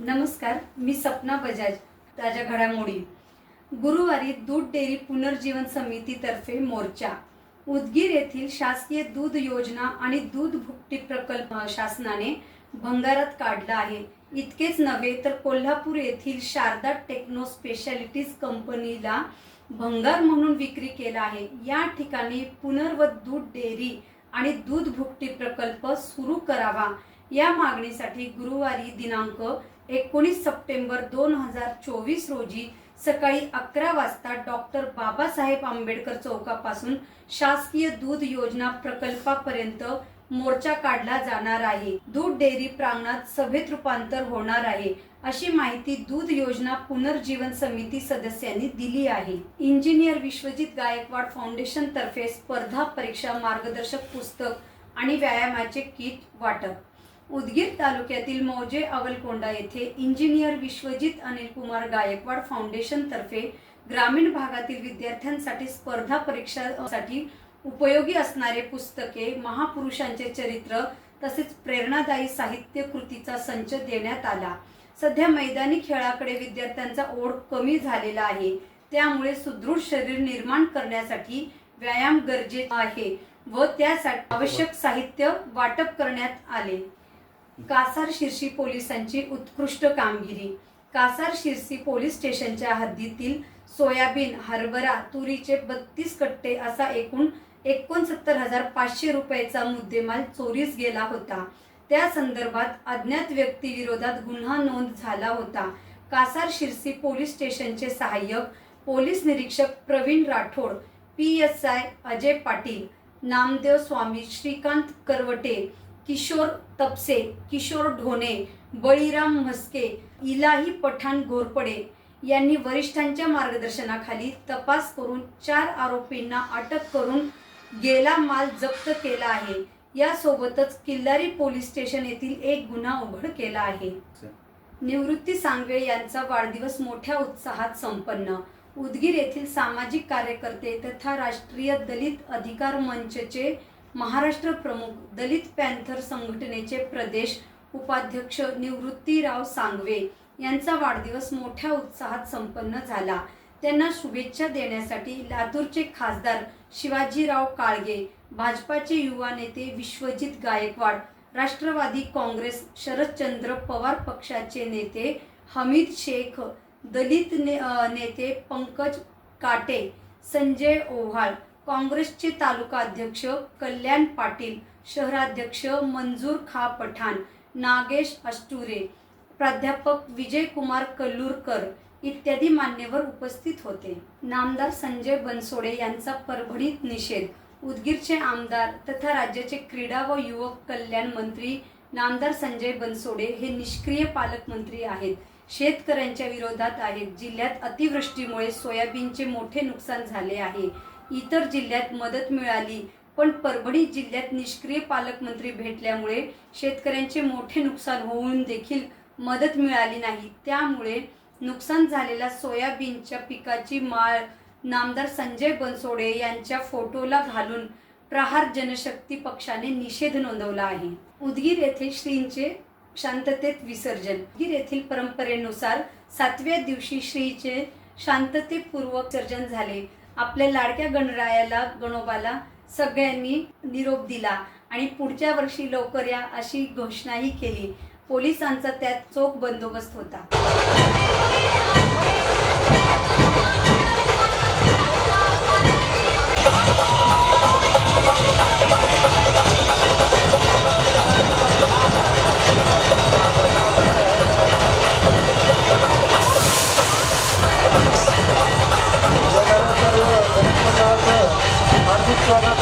नमस्कार, मी सपना बजाज. ताज्या घडामोडी. गुरुवारी दूध डेअरी पुनर्जीवन समितीतर्फे मोर्चा. उदगीर येथील शासकीय दूध योजना आणि दूध भुकटी प्रकल्प शासनाने भंगारात काढला आहे. इतकेच नव्हे तर कोल्हापूर येथील शारदा टेक्नो स्पेशालिटीज कंपनीला भंगार म्हणून विक्री केला आहे. या ठिकाणी पुनर्वत दूध डेअरी आणि दूध भुकटी प्रकल्प सुरू करावा या मागणीसाठी गुरुवारी दिनांक 19 सप्टेंबर 2024 रोजी सकाळी 11 वाजता डॉक्टर बाबासाहेब आंबेडकर चौकापासून शासकीय दूध योजना प्रकल्पापर्यंत मोर्चा काढला जाणार आहे. दूध डेअरी प्रांगणात सभेत रूपांतर होणार आहे, अशी माहिती दूध योजना पुनर्जीवन समिती सदस्यांनी दिली आहे. इंजिनियर विश्वजित गायकवाड फाउंडेशन तर्फे स्पर्धा परीक्षा मार्गदर्शक पुस्तक आणि व्यायामाचे किट वाटप. उदगीर तालुक्यातील मौजे अवलकोंडा येथे इंजिनियर विश्वजित अनिलकुमार गायकवाड फाउंडेशन तर्फे ग्रामीण भागातील विद्यार्थ्यांसाठी स्पर्धा परीक्षांसाठी उपयोगी असणारे पुस्तके, महापुरुषांचे चरित्र तसेच प्रेरणादायी साहित्य कृतीचा संच देण्यात आला. सध्या मैदानी खेळाकडे विद्यार्थ्यांचा ओढ कमी झालेला आहे, त्यामुळे सुदृढ शरीर निर्माण करण्यासाठी व्यायाम गरजेचा आहे व त्यासाठी आवश्यक साहित्य वाटप करण्यात आले. कासार शिरसी पोलिसांची उत्कृष्ट कामगिरी. कासार शिरसी पोलीस स्टेशनच्या हद्दीतील सोयाबीन, हरभरा, तुरीचे 32 कट्टे असा एकूण 69,500 रुपयाचा मुद्देमाल चोरीस गेला होता. त्या संदर्भात अज्ञात व्यक्तीविरोधात गुन्हा नोंद झाला होता. कासार शिरसी पोलीस स्टेशनचे सहाय्यक पोलीस निरीक्षक प्रवीण राठोड, PSI अजय पाटील, नामदेव स्वामी, श्रीकांत करवटे, किशोर तपसे, किशोर ढोणे, बळीराम म्हस्के, इलाही पठाण घोरपडे यांनी वरिष्ठांच्या मार्गदर्शनाखाली तपास करून 4 आरोपींना अटक करून गेला माल जप्त केला आहे. यासोबतच किल्लारी पोलीस स्टेशन येथील एक गुन्हा उघड केला आहे. निवृत्ती सांगवे यांचा वाढदिवस मोठ्या उत्साहात संपन्न. उदगीर येथील सामाजिक कार्यकर्ते तथा राष्ट्रीय दलित अधिकार मंचचे महाराष्ट्र प्रमुख, दलित पॅन्थर संघटनेचे प्रदेश उपाध्यक्ष निवृत्तीराव सांगवे यांचा वाढदिवस मोठ्या उत्साहात संपन्न झाला. त्यांना शुभेच्छा देण्यासाठी लातूरचे खासदार शिवाजीराव काळगे, भाजपाचे युवा नेते विश्वजित गायकवाड, राष्ट्रवादी काँग्रेस शरदचंद्र पवार पक्षाचे नेते हमीद शेख, दलित नेते पंकज काटे, संजय ओव्हाळ, काँग्रेसचे तालुका अध्यक्ष कल्याण पाटील, शहराध्यक्ष मंजूर खा पठाण, नागेश अष्टुरे, प्राध्यापक विजयकुमार कल्लूरकर इत्यादी मान्यवर उपस्थित होते. नामदार संजय बनसोडे यांचा परभणीत निषेध. उदगीरचे आमदार तथा राज्याचे क्रीडा व युवक कल्याण मंत्री नामदार संजय बनसोडे हे निष्क्रिय पालकमंत्री आहेत. शेतकऱ्यांच्या विरोधात आहेत. जिल्ह्यात अतिवृष्टीमुळे सोयाबीनचे मोठे नुकसान झाले आहे. इतर जिल्ह्यात मदत मिळाली, पण परभणी जिल्ह्यात निष्क्रिय पालकमंत्री भेटल्यामुळे शेतकऱ्यांचे मोठे नुकसान होऊन देखील मदत मिळाली नाही. त्यामुळे नुकसान झालेल्या सोयाबीनच्या पिकाची माळ नामदार संजय बनसोडे यांच्या फोटोला घालून प्रहार जनशक्ती पक्षाने निषेध नोंदवला आहे. उदगीर येथे श्रींचे शांततेत विसर्जन. उदगीर येथील परंपरेनुसार 7व्या दिवशी श्रीचे शांततेपूर्वक विसर्जन झाले. आपल्या लाडक्या गणरायाला, गणोबाला सगळ्यांनी निरोप दिला आणि पुढच्या वर्षी लवकर या अशी घोषणाही केली. पोलिसांचा त्यात चोख बंदोबस्त होता. हार्दिक स्वागत